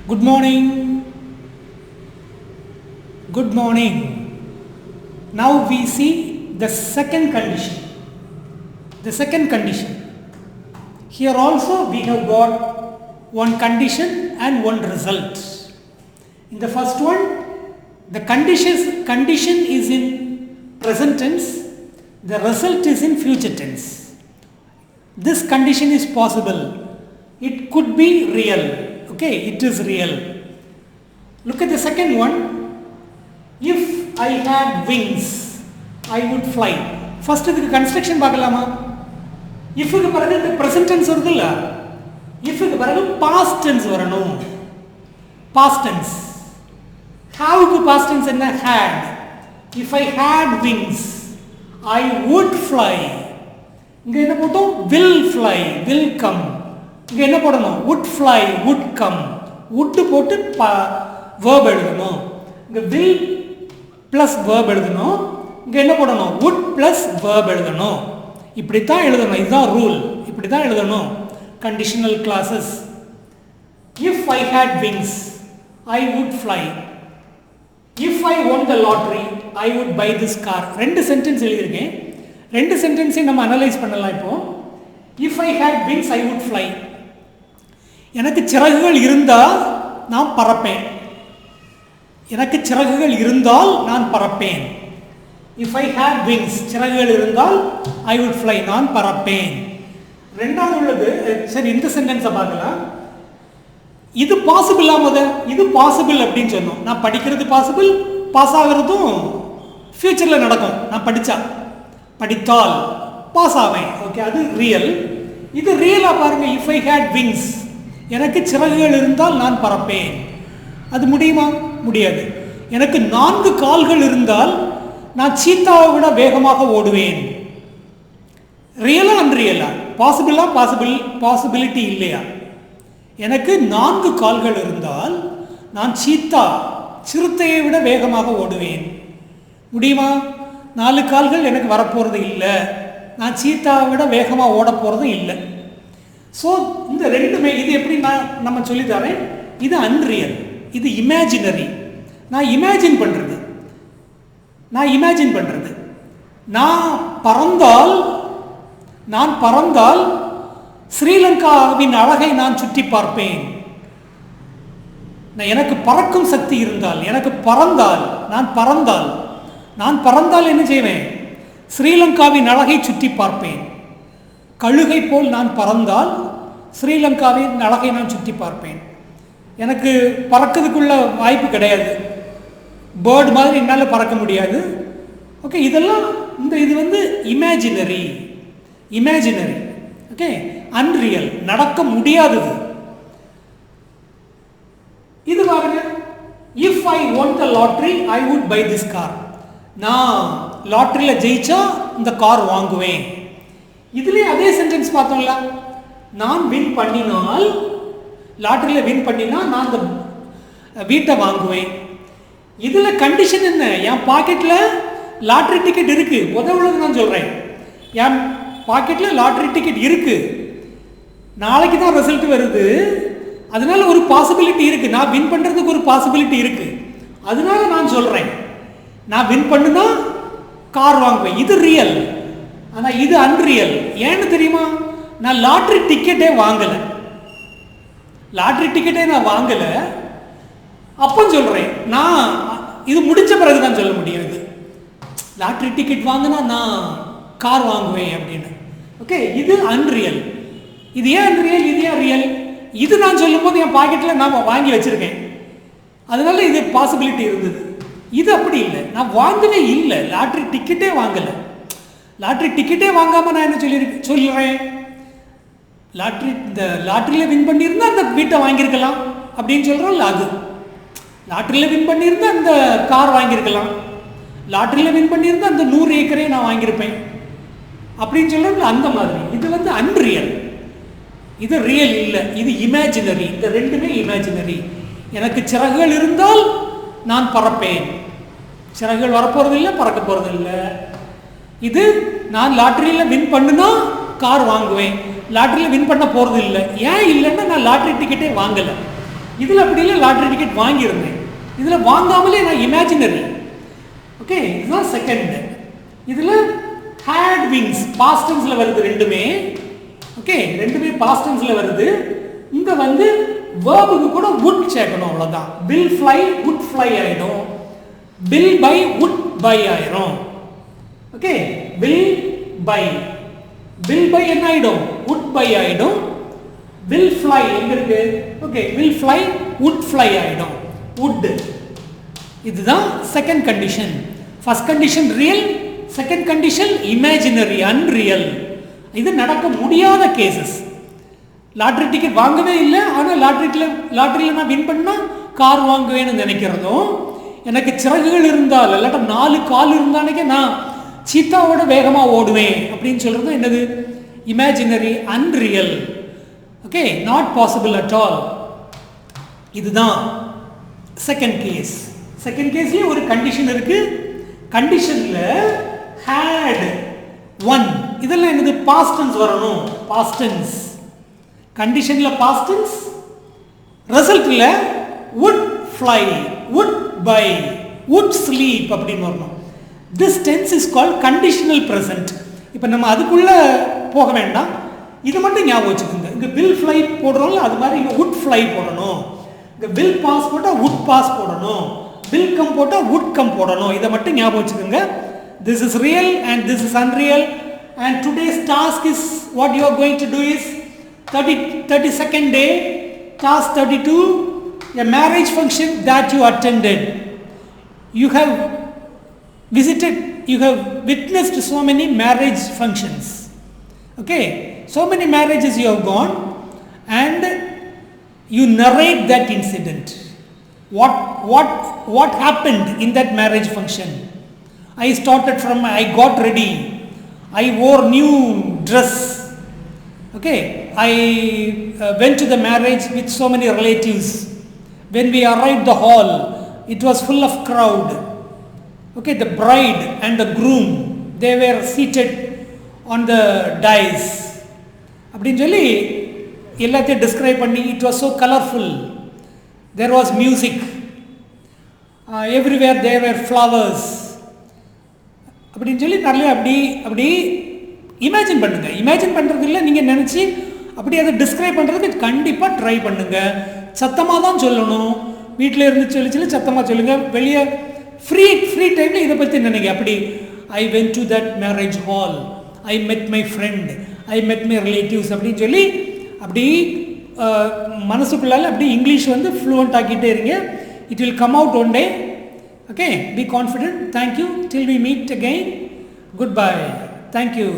Good morning. Good morning. Now we see the second condition. The second condition. Here also we have got one condition and one result. In the first one, the condition is in present tense, the result is in future tense. This condition is possible. It could be real. Okay, it is real. Look at the second one. If I had wings, I would fly. First இதுக்கு construction பார்க்கலாமா? Ifக்கு பிறகு இந்த present tense வருதுல்ல, ifக்கு பிறகு past tense வரணும். Past tense. Haveக்கு past tense என்ன? Had. If I had wings, I would fly. இங்க என்ன போட்டோம்? Will fly, will come. இங்க என்ன போடணும்? Would fly, would come. would போட்டு verb எழுதணும். இங்க will plus verb எழுதணும். இங்க என்ன போடணும்? would plus verb எழுதணும். இப்படி தான் எழுதணும். இதுதான் ரூல். இப்படி தான் எழுதணும். Conditional clauses. If I had wings, I would fly. If I won the lottery, I would buy this car. ரெண்டு சென்டென்ஸ் எழுதியிருக்கேன். ரெண்டு சென்டென்ஸையும் நம்ம அனலைஸ் பண்ணலாம் இப்போ. If I had wings, I would fly. எனக்கு சிறகுகள் இருந்தால் நான் பறப்பேன். எனக்கு சிறகுகள் இருந்தால் நான் பறப்பேன். If I had wings, சிறகுகள் இருந்தால் I would fly, நான் பறப்பேன். ரெண்டாவது உள்ளது, சரி இந்த சென்டென்ஸை பார்க்கலாம். இது பாசிபிளா இது பாசிபிள் அப்படின்னு சொன்னோம். நான் படிக்கிறது பாசிபிள், பாஸ் ஆகிறதும் ஃபியூச்சரில் நடக்கும். நான் படித்தால் பாஸ் ஆவேன். ஓகே, அது ரியல். இது ரியலாக பாருங்க. இஃப் ஐ ஹேட் விங்ஸ், எனக்கு சிறகுகள் இருந்தால் நான் பறப்பேன். அது முடியுமா? முடியாது. எனக்கு 4 கால்கள் இருந்தால் நான் சீத்தாவை விட வேகமாக ஓடுவேன். ரியலா அன்ரியலா? பாசிபிளா? பாசிபிலிட்டி இல்லையா? எனக்கு 4 கால்கள் இருந்தால் நான் சிறுத்தையை விட வேகமாக ஓடுவேன். முடியுமா? 4 கால்கள் எனக்கு வரப்போகிறது இல்லை. நான் சீத்தாவை விட வேகமாக ஓட போகிறதும் இல்லை. ஸோ இந்த ரெண்டுமே, இது எப்படி நம்ம சொல்லித்தரேன், இது அன்ரியல், இது இமேஜினரி. நான் இமேஜின் பண்ணுறது. நான் பறந்தால் ஸ்ரீலங்காவின் அழகை நான் சுற்றி பார்ப்பேன். எனக்கு பறக்கும் சக்தி இருந்தால், நான் பறந்தால் என்ன செய்வேன்? ஸ்ரீலங்காவின் அழகை சுற்றி பார்ப்பேன். கழுகை போல் நான் பறந்தால் ஸ்ரீலங்காவின் அழகை நான் சுற்றி பார்ப்பேன். எனக்கு பறக்கிறதுக்குள்ள வாய்ப்பு கிடையாது. பேர்டு மாதிரி என்னால் பறக்க முடியாது. ஓகே, இதெல்லாம் இது வந்து இமேஜினரி. ஓகே, அன்ரியல், நடக்க முடியாதது. இது பாருங்க. If I won the lottery, I would buy this car. நான் லாட்டரியில் ஜெயிச்சா இந்த கார் வாங்குவேன். இதுலேயே அதே சென்டென்ஸ் பார்த்தோம்ல. நான் லாட்டரியில் வின் பண்ணினா நான் அந்த வீட்டை வாங்குவேன். இதில் கண்டிஷன் என்ன? என் பாக்கெட்டில் லாட்ரி டிக்கெட் இருக்கு. உதவுള്ളത് நான் சொல்கிறேன். என் பாக்கெட்டில் லாட்ரி டிக்கெட் இருக்கு. நாளைக்கு தான் ரிசல்ட் வருது. அதனால ஒரு பாசிபிலிட்டி இருக்கு. நான் வின் பண்ணுறதுக்கு ஒரு பாசிபிலிட்டி இருக்கு. அதனால நான் சொல்கிறேன், நான் வின் பண்ணுனா கார் வாங்குவேன். இது ரியல். ஆனால் இது அன்ரியல். ஏன்னு தெரியுமா? நான் லாட்ரி டிக்கெட்டே வாங்கலை. அப்போ சொல்கிறேன், நான் இது முடித்த பிறகு தான் சொல்ல முடியாது. லாட்ரி டிக்கெட் வாங்கினா நான் கார் வாங்குவேன் அப்படின்னு. ஓகே, இது அன்ரியல். இது ஏன் அன்ரியல்? இது ஏன் ரியல்? இது நான் சொல்லும்போது என் பாக்கெட்டில் நான் வாங்கி வச்சுருக்கேன். அதனால இது பாசிபிலிட்டி இருந்தது. இது அப்படி இல்லை. நான் வாங்கவே இல்லை. லாட்ரி டிக்கெட்டே வாங்கலை. லாட்ரி டிக்கெட்டே வாங்காமல் நான் என்ன சொல்கிறேன்? இந்த லாட்ரியில் வின் பண்ணியிருந்தா அந்த வீட்டை வாங்கியிருக்கலாம் அப்படின்னு சொல்கிறோம்ல. அது லாட்ரியில் வின் பண்ணியிருந்தா அந்த கார் வாங்கியிருக்கலாம். லாட்ரியில் வின் பண்ணியிருந்தா அந்த 100 ஏக்கரே நான் வாங்கியிருப்பேன் அப்படின்னு சொல்கிறோம்ல. அந்த மாதிரி இது வந்து அன்ரியல். இது ரியல் இல்லை. இது இமேஜினரி. இந்த ரெண்டுமே இமேஜினரி. எனக்கு சிறகுகள் இருந்தால் நான் பறப்பேன். சிறகுகள் வரப்போகிறது இல்லை, பறக்க போகிறது இல்லை. இது நான் லாட்டரியில் வின் பண்ணுனா கார் வாங்குவேன். லாட்டரியில் வின் பண்ண போகிறது இல்லை. ஏன் இல்லைன்னா நான் லாட்ரி டிக்கெட்டே வாங்கலை. இதில் அப்படி இல்லை, லாட்ரி டிக்கெட் வாங்கியிருந்தேன். இதில் வாங்காமலே நான் இமேஜினரி. ஓகே, இதுதான் செகண்ட். இதில் had wings பாஸ்ட் டென்ஸ்ல வருது ரெண்டுமே. ஓகே, ரெண்டுமே பாஸ்ட் டென்ஸ்ல வருது. இங்க வந்து verb-க்கு கூட would சேர்க்கணும், அவ்வளவுதான். will fly would fly ஆயிடும், will buy would buy ஆயிடும். ஓகே, will buy என்ன ஆயிடும், would buy ஆயிடும். will fly எங்க இருக்கு, okay, will fly would fly ஆயிடும், would. இதுதான் second condition. First condition real, second condition imaginary, unreal. இது நடக்க முடியாத கேசஸ். லாட்ரி டிக்கெட் வாங்கவே இல்லை, ஆனால் லாட்ரியில் நான் வின் பண்ணால் கார் வாங்குவேன்னு நினைக்கிறதும், எனக்கு சிறகுகள் இருந்தால் இல்லாட்டா 4 கால் இருந்தானே நான் சீத்தாவோட வேகமாக ஓடுவேன் அப்படின்னு சொல்கிறது என்னது, imaginary, unreal. Okay, not possible at all. இதுதான் செகண்ட் கேஸ். செகண்ட் கேஸ்லேயே ஒரு கண்டிஷன் இருக்கு. கண்டிஷனில் had one, இதெல்லாம் என்னது, பாஸ்ட் டென்ஸ் வரணும். பாஸ்ட் டென்ஸ் கண்டிஷனில் பாஸ்ட் டென்ஸ், ரிசல்ட்டில் would fly, would buy, would sleep அப்படின்னு வரணும். This tense is called conditional present. இப்போ நம்ம அதுக்குள்ளே போக வேண்டாம், இது மட்டும் ஞாபகம் வச்சுக்கோங்க. இங்கே வில் ஃப்ளை போடுறோம்ல, அது மாதிரி இங்கே would fly போடணும். இங்கே வில் பாஸ் போட்டால் would pass போடணும், வில் கம் போட்டால் would come போடணும். இதை மட்டும் ஞாபகம் வச்சுக்கோங்க. This is real and this is unreal, and today's task is, what you are going to do is 32nd day, task 32, a marriage function that you attended. You have visited, you have witnessed so many marriage functions. Okay, so many marriages you have gone, and you narrate that incident. What happened in that marriage function? I started from, I got ready, I wore new dress. Okay, I went to the marriage with so many relatives. When we arrived the hall, it was full of crowd. Okay, the bride and the groom, they were seated on the dais. அப்படின்னு சொல்லி எல்லாத்தையும் describe பண்ணி, it was so colorful, there was music, everywhere there were flowers அப்படின்னு சொல்லி நிறைய அப்படி imagine பண்ணுங்க. Imagine பண்ணுறது இல்லை, நீங்கள் நினச்சி அப்படி அதை டிஸ்கிரைப் பண்ணுறதுக்கு கண்டிப்பாக ட்ரை பண்ணுங்க. சத்தமாக தான் சொல்லணும், வீட்டில் இருந்து சொல்லி சத்தமாக சொல்லுங்கள். வெளியே ஃப்ரீ டைமில் இதை பற்றி நினைங்க. அப்படி I went to that marriage hall, I met my friend, I met my relatives அப்படின்னு சொல்லி அப்படி மனசுக்குள்ளால் அப்படி இங்கிலீஷ் வந்து ஃப்ளூவெண்ட் ஆக்கிட்டே இருங்க. It will come out one day. Okay, be confident. Thank you. Till we meet again. Goodbye. Thank you.